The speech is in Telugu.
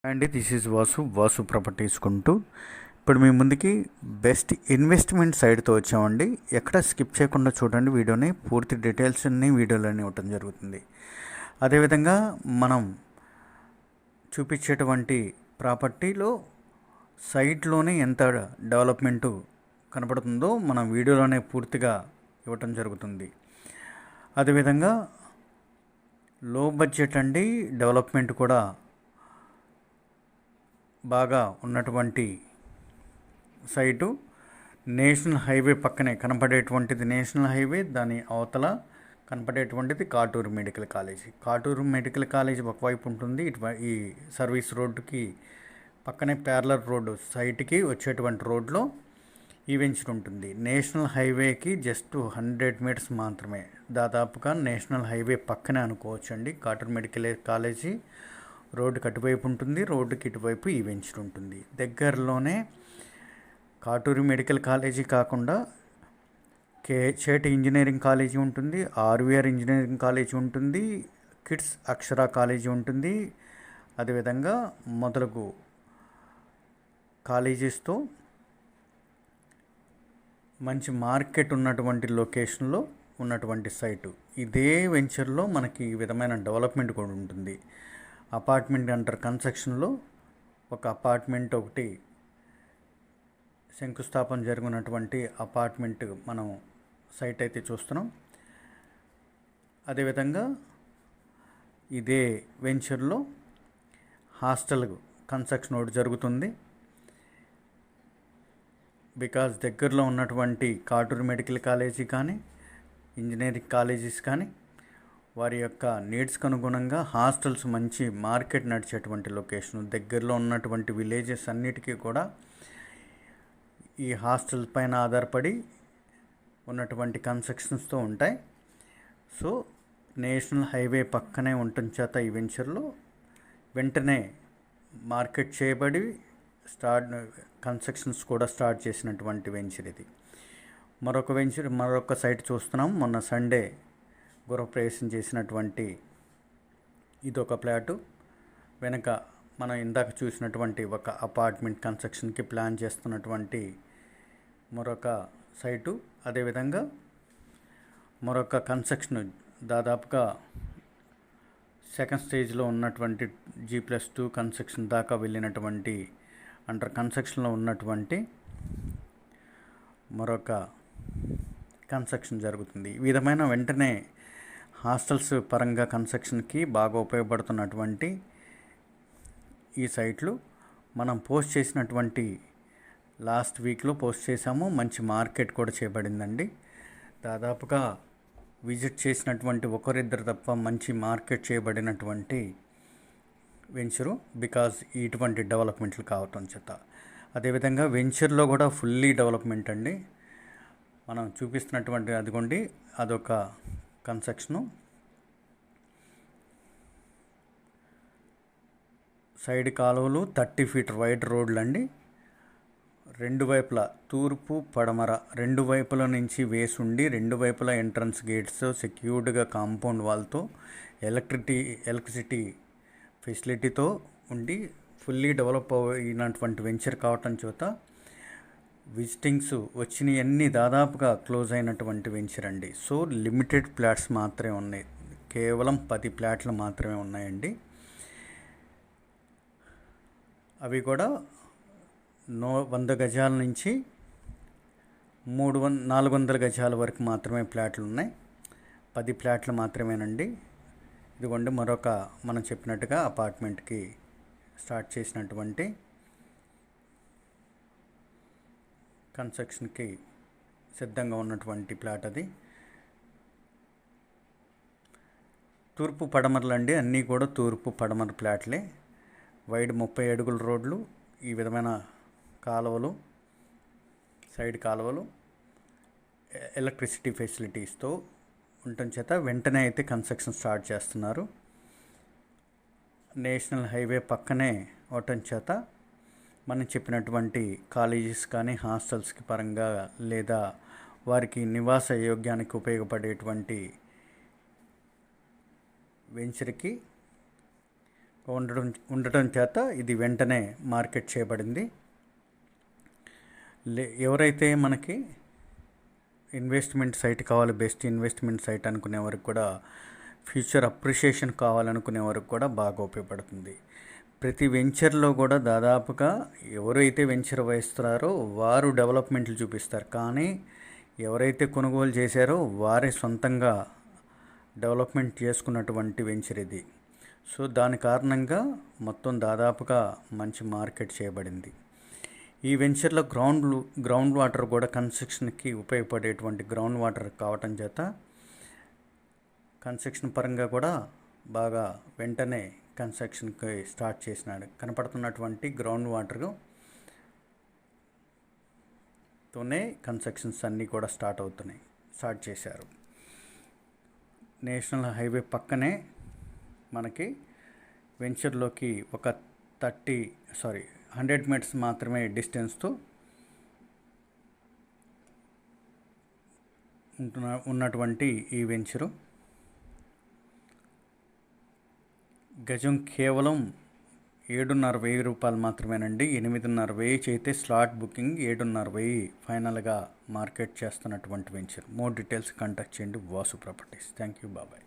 అండి this is Vasu properties Guntur. ఇప్పుడు మీ ముందుకి బెస్ట్ ఇన్వెస్ట్మెంట్ సైడ్తో వచ్చామండి. ఎక్కడ స్కిప్ చేయకుండా చూడండి వీడియోని, పూర్తి డీటెయిల్స్ అన్ని వీడియోలోనే ఇవ్వటం జరుగుతుంది. అదేవిధంగా మనం చూపించేటువంటి ప్రాపర్టీలో సైట్లోనే ఎంత డెవలప్మెంటు కనపడుతుందో మనం వీడియోలోనే పూర్తిగా ఇవ్వటం జరుగుతుంది. అదేవిధంగా లో బడ్జెట్ అండి, డెవలప్మెంట్ కూడా బాగా ఉన్నటువంటి సైటు. నేషనల్ హైవే పక్కనే కనపడేటువంటిది నేషనల్ హైవే, దాని అవతల కనపడేటువంటిది Katuru medical college. Katuru medical college ఒకవైపు ఉంటుంది, ఈ సర్వీస్ రోడ్డుకి పక్కనే ప్యారలర్ రోడ్డు సైట్కి వచ్చేటువంటి రోడ్లో ఈ వెంచర్ ఉంటుంది. నేషనల్ హైవేకి జస్ట్ 100 మీటర్స్ మాత్రమే, దాదాపుగా నేషనల్ హైవే పక్కనే అనుకోవచ్చండి. కాటూరు మెడికల్ కాలేజీ రోడ్డుకి అటువైపు ఉంటుంది, రోడ్డుకి ఇటువైపు ఈ వెంచర్ ఉంటుంది. దగ్గరలోనే కాటూరు మెడికల్ కాలేజీ కాకుండా చేటి ఇంజనీరింగ్ కాలేజీ ఉంటుంది, ఆర్వీఆర్ ఇంజనీరింగ్ కాలేజీ ఉంటుంది, కిడ్స్ అక్షర కాలేజీ ఉంటుంది. అదేవిధంగా మొదలగు కాలేజెస్తో మంచి మార్కెట్ ఉన్నటువంటి లొకేషన్లో ఉన్నటువంటి సైటు. ఇదే వెంచర్లో మనకి ఈ విధమైన డెవలప్మెంట్ కూడా ఉంటుంది. అపార్ట్మెంట్ అండర్ కన్స్ట్రక్షన్లో ఒక అపార్ట్మెంట్ ఒకటి శంకుస్థాపన జరిగినటువంటి అపార్ట్మెంట్ మనం సైట్ అయితే చూస్తున్నాం. అదేవిధంగా ఇదే వెంచర్లో హాస్టల్ కన్స్ట్రక్షన్ ఒకటి జరుగుతుంది. బికాజ్ దగ్గరలో ఉన్నటువంటి కాటూరు మెడికల్ కాలేజీ కానీ ఇంజనీరింగ్ కాలేజెస్ కానీ వారి యొక్క నీడ్స్కి అనుగుణంగా హాస్టల్స్ మంచి మార్కెట్ నడిచేటువంటి లొకేషన్, దగ్గరలో ఉన్నటువంటి విలేజెస్ అన్నిటికీ కూడా ఈ హాస్టల్ పైన ఆధారపడి ఉన్నటువంటి కన్స్ట్రక్షన్స్తో ఉంటాయి. సో నేషనల్ హైవే పక్కనే ఉండటం చేత ఈ వెంచర్లో వెంటనే మార్కెట్ చేయబడి కన్స్ట్రక్షన్స్ కూడా స్టార్ట్ చేసినటువంటి వెంచర్ ఇది. మరొక సైట్ చూస్తున్నాం. మొన్న సండే గృహప్రవేశం చేసినటువంటి ఇదొక ప్లాటు. వెనక మనం ఇందాక చూసినటువంటి ఒక అపార్ట్మెంట్ కన్స్ట్రక్షన్కి ప్లాన్ చేస్తున్నటువంటి మరొక సైటు. అదేవిధంగా మరొక కన్స్ట్రక్షన్ దాదాపుగా సెకండ్ స్టేజ్లో ఉన్నటువంటి G+2 కన్స్ట్రక్షన్ దాకా వెళ్ళినటువంటి అండర్ కన్స్ట్రక్షన్లో ఉన్నటువంటి మరొక కన్స్ట్రక్షన్ జరుగుతుంది. ఈ విధమైన వెంటనే హాస్టల్స్ పరంగా కన్స్ట్రక్షన్కి బాగా ఉపయోగపడుతున్నటువంటి ఈ సైట్లు మనం పోస్ట్ చేసినటువంటి లాస్ట్ వీక్లో పోస్ట్ చేసాము. మంచి మార్కెట్ కూడా చేయబడిందండి. దాదాపుగా విజిట్ చేసినటువంటి ఒకరిద్దరు తప్ప మంచి మార్కెట్ చేయబడినటువంటి వెంచరు, బికాజ్ ఇటువంటి డెవలప్మెంట్లు కావటం చేత. అదేవిధంగా వెంచర్లో కూడా ఫుల్లీ డెవలప్మెంట్ అండి. మనం చూపిస్తున్నటువంటి అదిగోండి అదొక కన్స్ట్రక్షను. సైడ్ కాలువలు 30 ఫీట్ వైడ్ రోడ్లు అండి. రెండు వైపులా తూర్పు పడమర రెండు వైపుల నుంచి వేసి ఉండి, రెండు వైపులా ఎంట్రన్స్ గేట్స్, సెక్యూర్డ్గా కాంపౌండ్ వాల్తో, ఎలక్ట్రిసిటీ ఫెసిలిటీతో ఉండి ఫుల్లీ డెవలప్ అయినటువంటి వెంచర్ కావటం చేత విజిటింగ్స్ వచ్చినవన్నీ దాదాపుగా క్లోజ్ అయినటువంటి వెంచర్ అండి. సో లిమిటెడ్ ప్లాట్స్ మాత్రమే ఉన్నాయి, కేవలం 10 ప్లాట్లు మాత్రమే ఉన్నాయండి. అవి కూడా 100 గజాల నుంచి 400 గజాల వరకు మాత్రమే ప్లాట్లు ఉన్నాయి. 10 ప్లాట్లు మాత్రమేనండి. ఇదిగోండి మరొక మనం చెప్పినట్టుగా అపార్ట్మెంట్కి స్టార్ట్ చేసినటువంటి కన్స్ట్రక్షన్కి సిద్ధంగా ఉన్నటువంటి ప్లాట్ అది. తూర్పు పడమరలండి, అన్నీ కూడా తూర్పు పడమర ప్లాట్లే. వైడ్ 30 అడుగుల రోడ్లు, ఈ విధమైన కాలువలు, సైడ్ కాలువలు, ఎలక్ట్రిసిటీ ఫెసిలిటీస్తో ఉండటం చేత వెంటనే అయితే కన్స్ట్రక్షన్ స్టార్ట్ చేస్తున్నారు. నేషనల్ హైవే పక్కనే అవటం చేత మనం చెప్పినటువంటి కాలేజెస్ కానీ హాస్టల్స్కి పరంగా లేదా వారికి నివాస యోగ్యానికి ఉపయోగపడేటువంటి వెంచర్కి ఉండడం ఉండటం చేత ఇది వెంటనే మార్కెట్ చేయబడింది. ఎవరైతే మనకి ఇన్వెస్ట్మెంట్ సైట్ కావాలి, బెస్ట్ ఇన్వెస్ట్మెంట్ సైట్ అనుకునే వరకు కూడా, ఫ్యూచర్ అప్రిషియేషన్ కావాలనుకునే వరకు కూడా బాగా ఉపయోగపడుతుంది. ప్రతి వెంచర్లో కూడా దాదాపుగా ఎవరైతే వెంచర్ వహిస్తున్నారో వారు డెవలప్మెంట్లు చూపిస్తారు, కానీ ఎవరైతే కొనుగోలు చేశారో వారే సొంతంగా డెవలప్మెంట్ చేసుకున్నటువంటి వెంచర్ ఇది. సో దాని కారణంగా మొత్తం దాదాపుగా మంచి మార్కెట్ చేయబడింది. ఈ వెంచర్లో గ్రౌండ్ వాటర్ కూడా కన్స్ట్రక్షన్కి ఉపయోగపడేటువంటి గ్రౌండ్ వాటర్ కావటం చేత కన్స్ట్రక్షన్ పరంగా కూడా బాగా వెంటనే కన్స్ట్రక్షన్కి స్టార్ట్ చేసినాడు. కనపడుతున్నటువంటి గ్రౌండ్ వాటర్తోనే కన్స్ట్రక్షన్స్ అన్నీ కూడా స్టార్ట్ చేశారు. నేషనల్ హైవే పక్కనే మనకి వెంచర్లోకి ఒక 100 మీటర్స్ మాత్రమే డిస్టెన్స్తో ఉన్నటువంటి ఈ వెంచరు గజం కేవలం 7,500 రూపాయలు మాత్రమేనండి. 8,500 అయితే స్లాట్ బుకింగ్, 7,500 ఫైనల్గా మార్కెట్ చేస్తున్నటువంటి వెంచర్. మోర్ డీటెయిల్స్ కాంటాక్ట్ చేయండి వాసు ప్రాపర్టీస్. థ్యాంక్ యూ, బాబాయ్.